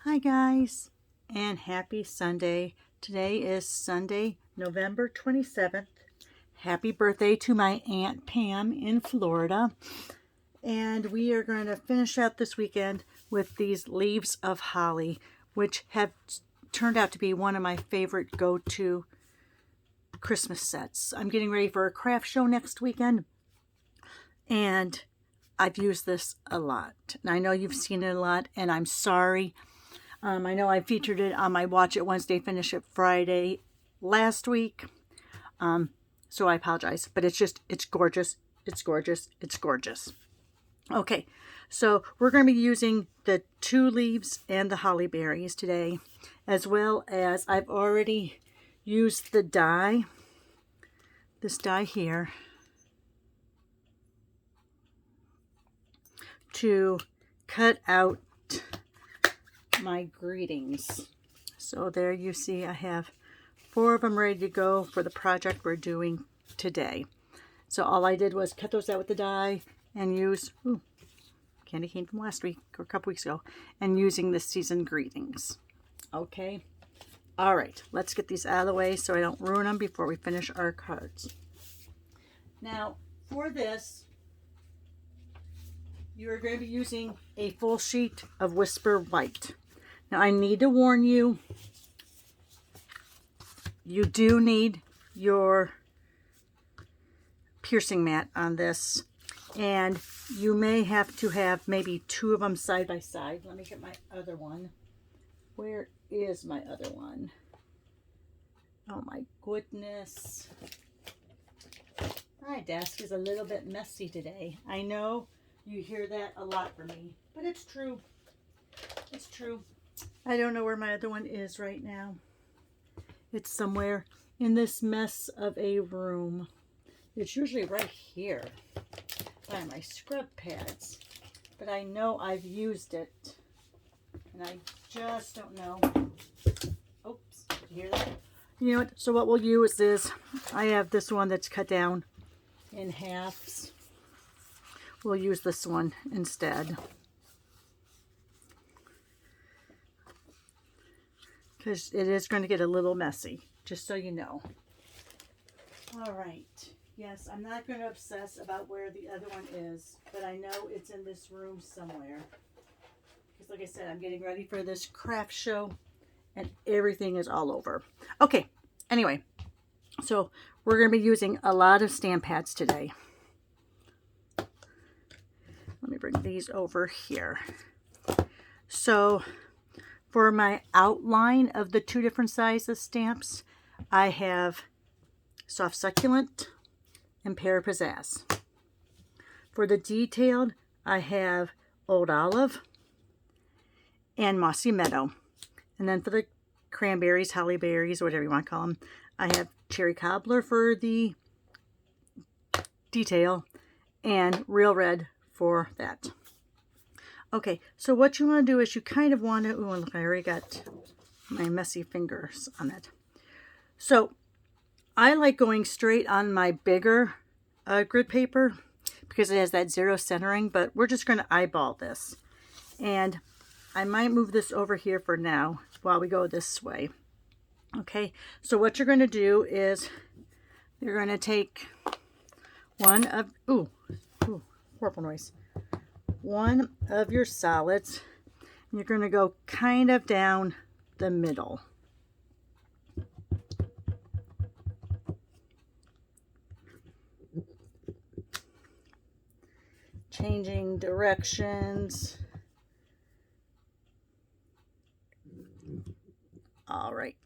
Hi guys, and happy Sunday. Today is Sunday, November 27th. Happy birthday to my Aunt Pam in Florida. And we are going to finish out this weekend with these leaves of holly, which have turned out to be one of my favorite go-to Christmas sets. I'm getting ready for a craft show next weekend, and I've used this a lot. And I know you've seen it a lot, and I'm sorry. I know I featured it on my Watch It Wednesday, Finish It Friday last week. So I apologize, but it's gorgeous. It's gorgeous. It's gorgeous. Okay, so we're going to be using the 2 leaves and the holly berries today, as well as I've already used the die, this die here, to cut out my greetings. So there you see I have 4 of them ready to go for the project we're doing today. So all I did was cut those out with the die and use, candy cane from last week or a couple weeks ago, and using the season greetings. Okay, all right, let's get these out of the way so I don't ruin them before we finish our cards. Now for this, you're going to be using a full sheet of Whisper White. Now I need to warn you, you do need your piercing mat on this, and you may have to have maybe 2 of them side by side. Let me get my other one. Where is my other one? Oh my goodness. My desk is a little bit messy today. I know you hear that a lot from me, but it's true. It's true. I don't know where my other one is right now. It's somewhere in this mess of a room. It's usually right here by my scrub pads, but I know I've used it and I just don't know. Oops, did you hear that? You know what? So what we'll use is, I have this one that's cut down in halves. We'll use this one instead, because it is going to get a little messy, just so you know. All right. Yes, I'm not going to obsess about where the other one is, but I know it's in this room somewhere. Because like I said, I'm getting ready for this craft show, and everything is all over. Okay, anyway, so we're going to be using a lot of stamp pads today. Let me bring these over here. So for my outline of the 2 different sizes stamps, I have Soft Succulent and Pear Pizzazz. For the detailed, I have Old Olive and Mossy Meadow. And then for the cranberries, holly berries, whatever you want to call them, I have Cherry Cobbler for the detail and Real Red for that. Okay, so what you want to do is you kind of want to, oh look, I already got my messy fingers on it. So I like going straight on my bigger grid paper because it has that 0 centering, but we're just going to eyeball this. And I might move this over here for now while we go this way. Okay, so what you're going to do is you're going to take one of, horrible noise. One of your solids, and you're going to go kind of down the middle. Changing directions. All right.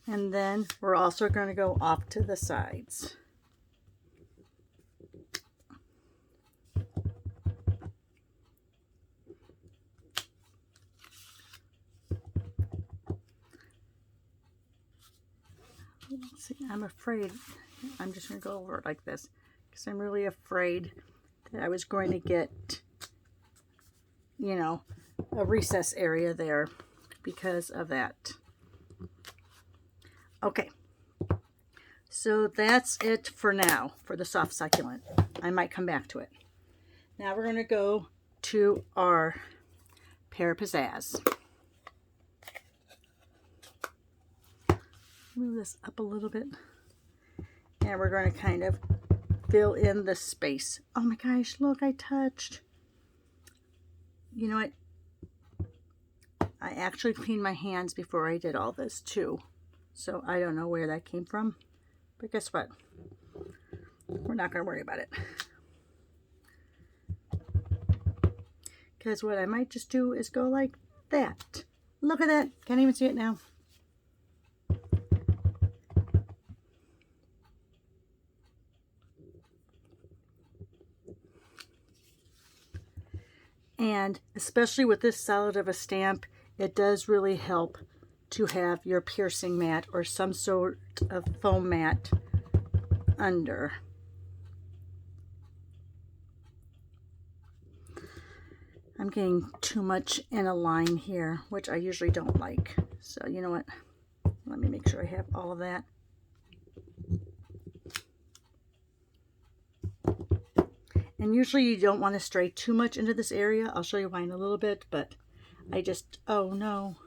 And then we're also going to go off to the sides. See, I'm afraid I'm just going to go over it like this because I'm really afraid that I was going to get, you know, a recess area there because of that. Okay, so that's it for now for the soft succulent. I might come back to it. Now we're going to go to our pair of pizzazz. Move this up a little bit. And we're going to kind of fill in the space. Oh my gosh, look, I touched. You know what? I actually cleaned my hands before I did all this too. So I don't know where that came from. But guess what? We're not going to worry about it. Because what I might just do is go like that. Look at that. Can't even see it now. And especially with this solid of a stamp, it does really help to have your piercing mat or some sort of foam mat under. I'm getting too much in a line here, which I usually don't like. So you know what? Let me make sure I have all of that. And usually you don't want to stray too much into this area. I'll show you why in a little bit, but I just, oh no.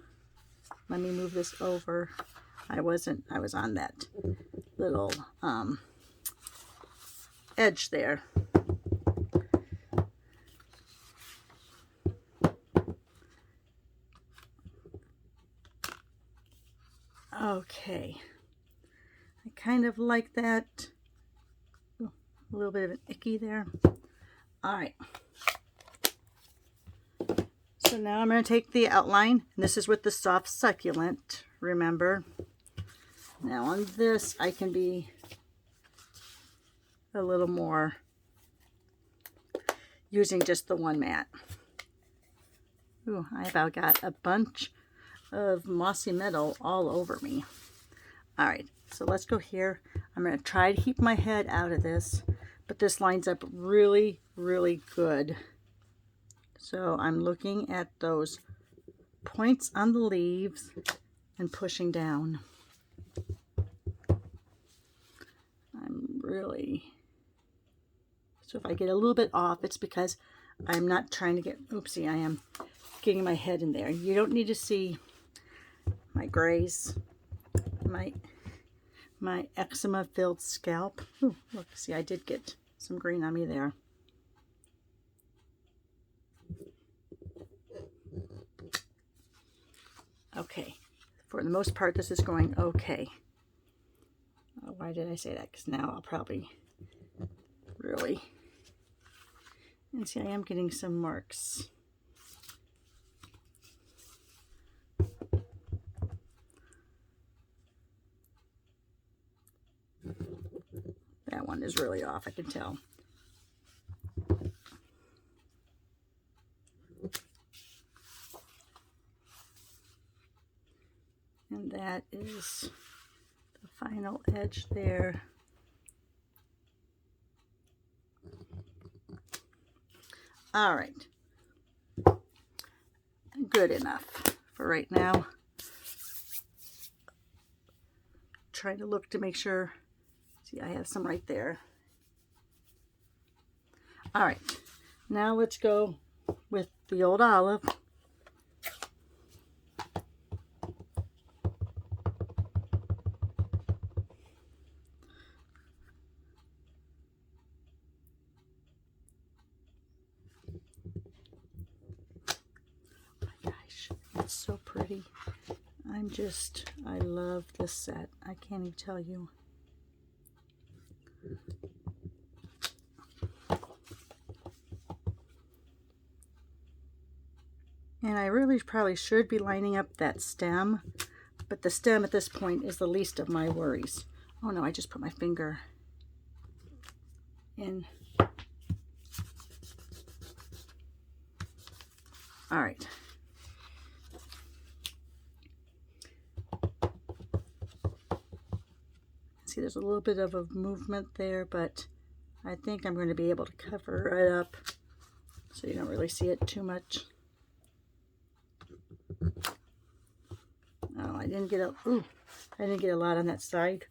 Let me move this over. I was on that little edge there. Okay. I kind of like that. Ooh, a little bit of an icky there. All right. So now I'm going to take the outline, and this is with the soft succulent, remember. Now on this, I can be a little more using just the one mat. Ooh, I about got a bunch of mossy metal all over me. All right, so let's go here. I'm going to try to keep my head out of this, but this lines up really, really good. So I'm looking at those points on the leaves and pushing down. So if I get a little bit off, it's because I'm not trying to get, oopsie, I am getting my head in there. You don't need to see my grays, my eczema filled scalp. Ooh, look, see, I did get some green on me there. Okay, for the most part, this is going okay. Why did I say that? Because now I'll probably really, and see, I am getting some marks. That one is really off, I can tell. And that is the final edge there. All right. Good enough for right now. Trying to look to make sure. See, I have some right there. All right. Now let's go with the old olive. It's so pretty. I love this set. I can't even tell you. And I really probably should be lining up that stem, but the stem at this point is the least of my worries. Oh no, I just put my finger in. All right. See, there's a little bit of a movement there, but I think I'm going to be able to cover it up so you don't really see it too much. Oh, I didn't get a lot on that side.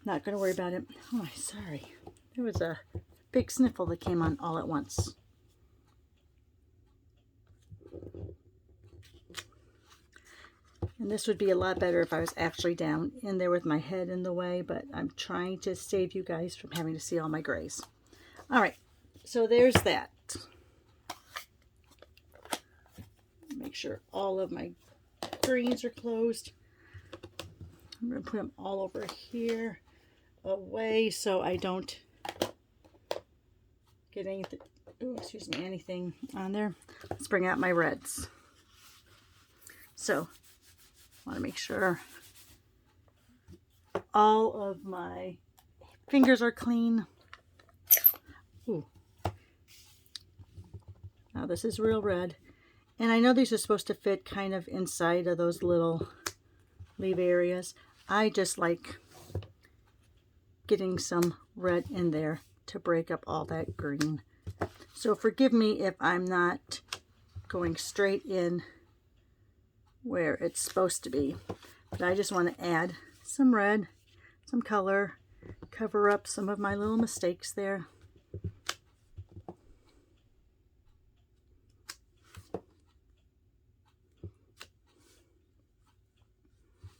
Not going to worry about it. Oh, sorry. There was a big sniffle that came on all at once. And this would be a lot better if I was actually down in there with my head in the way, but I'm trying to save you guys from having to see all my grays. All right, so there's that. Make sure all of my greens are closed. I'm going to put them all over here away so I don't get anything, oh, excuse me, anything on there. Let's bring out my reds. So I want to make sure all of my fingers are clean. Ooh. Now this is real red. And I know these are supposed to fit kind of inside of those little leaf areas. I just like getting some red in there to break up all that green. So forgive me if I'm not going straight in where it's supposed to be. But I just want to add some red, some color, cover up some of my little mistakes there.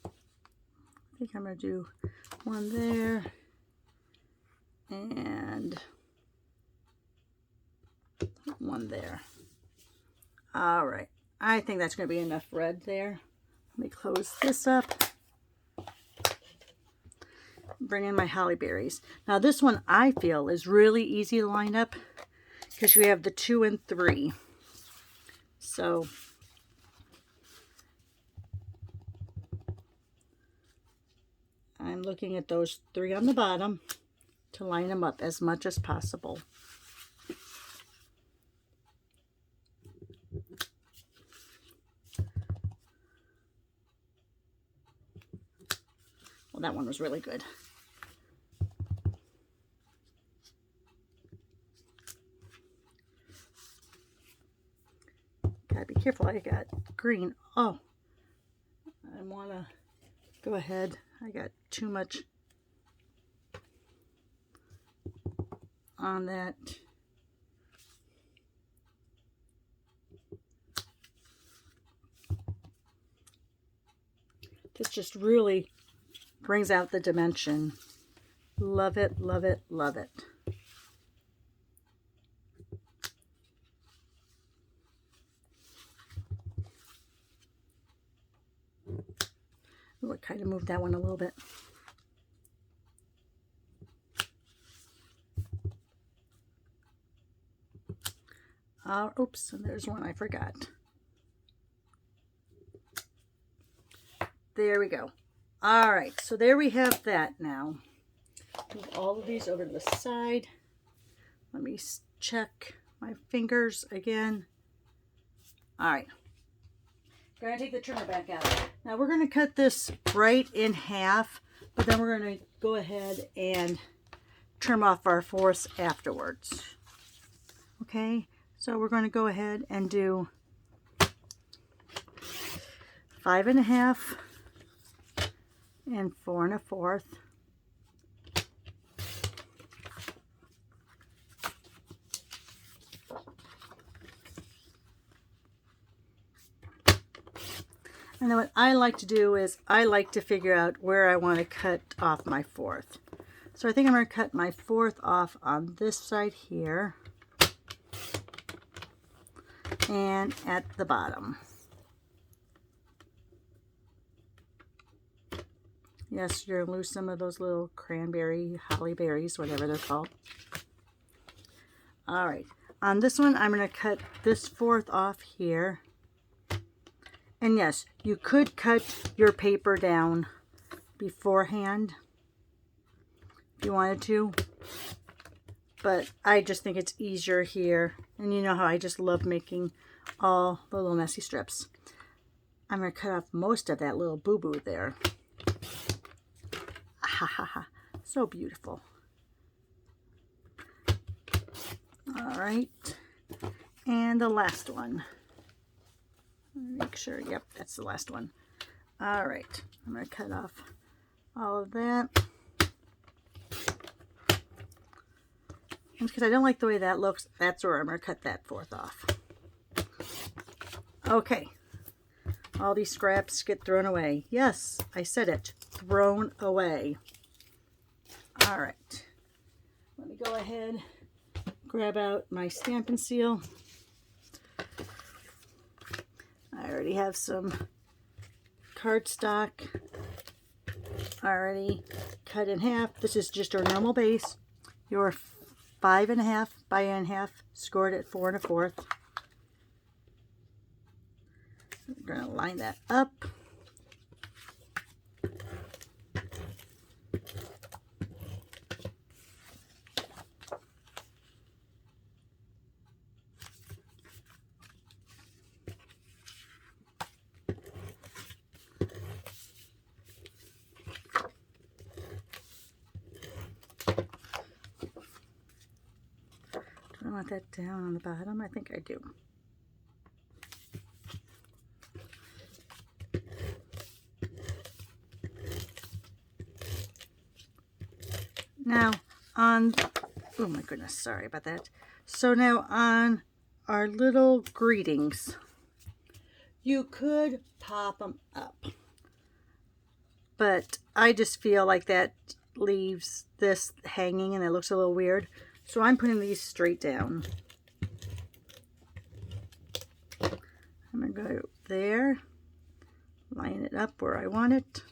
I think I'm going to do one there and one there. All right, I think that's going to be enough red there. Let me close this up. Bring in my holly berries. Now this one I feel is really easy to line up because you have the 2 and 3. So I'm looking at those 3 on the bottom to line them up as much as possible. Well, that one was really good. Gotta be careful, I got green. Oh, I wanna go ahead. I got too much on that. This just really brings out the dimension. Love it, love it, love it. Ooh, I kind of moved that one a little bit. Oops, and there's one I forgot. There we go. All right, so there we have that now. Move all of these over to the side. Let me check my fingers again. All right. We're going to take the trimmer back out. Now we're going to cut this right in half, but then we're going to go ahead and trim off our fourths afterwards. Okay, so we're going to go ahead and do 5 1/2 and 4 1/4. And then what I like to do is I like to figure out where I want to cut off my 4th. So I think I'm going to cut my 4th off on this side here and at the bottom. Yes, you're going to lose some of those little cranberry, holly berries, whatever they're called. All right, on this one I'm going to cut this 4th off here. And yes, you could cut your paper down beforehand if you wanted to, but I just think it's easier here. And you know how I just love making all the little messy strips. I'm going to cut off most of that little boo-boo there. Ha ha ha, so beautiful. All right, and the last one. Make sure, yep, that's the last one. All right, I'm going to cut off all of that. And because I don't like the way that looks, that's where I'm going to cut that 4th off. Okay, all these scraps get thrown away. Yes, I said it. Thrown away. All right. Let me go ahead, grab out my Stampin' Seal. I already have some cardstock already cut in half. This is just our normal base. Your 5.5 by 1.5, scored at 4 1/4. We're going to line that up. Do I want that down on the bottom? I think I do. Now on, oh my goodness, sorry about that. So now on our little greetings, you could pop them up, but I just feel like that leaves this hanging and it looks a little weird. So I'm putting these straight down. I'm going to go there, line it up where I want it.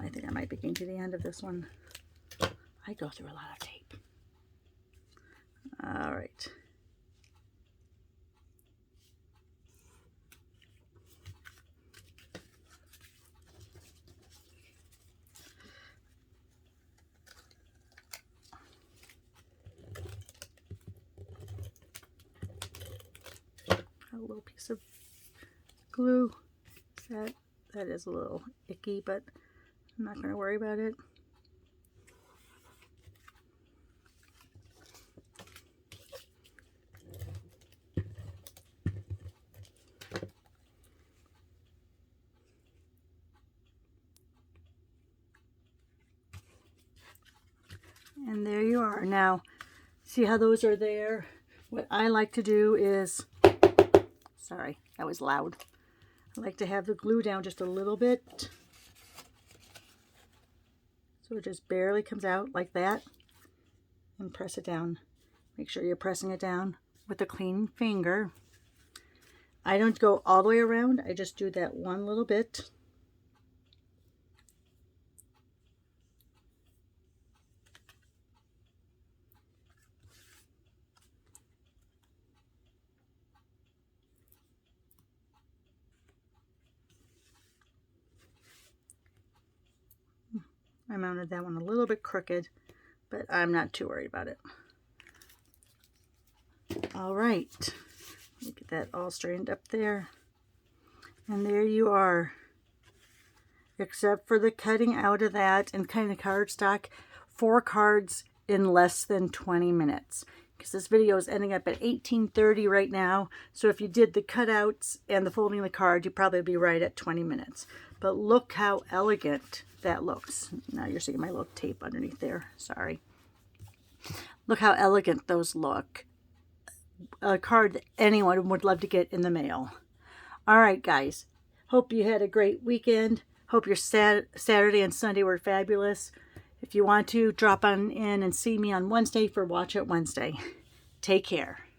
I think I might be getting to the end of this one. I go through a lot of tape. All right. A little piece of glue. That is a little icky, but I'm not going to worry about it. And there you are. Now, see how those are there? What I like to do is, sorry, that was loud. I like to have the glue down just a little bit. So it just barely comes out like that. And press it down. Make sure you're pressing it down with a clean finger. I don't go all the way around. I just do that one little bit. I mounted that one a little bit crooked, but I'm not too worried about it. All right, get that all straightened up there. And there you are. Except for the cutting out of that and kind of cardstock, 4 cards in less than 20 minutes. Because this video is ending up at 18:30 right now. So if you did the cutouts and the folding of the card, you'd probably be right at 20 minutes. But look how elegant that looks. Now you're seeing my little tape underneath there. Sorry. Look how elegant those look. A card that anyone would love to get in the mail. All right, guys. Hope you had a great weekend. Hope your Saturday and Sunday were fabulous. If you want to, drop on in and see me on Wednesday for Watch It Wednesday. Take care.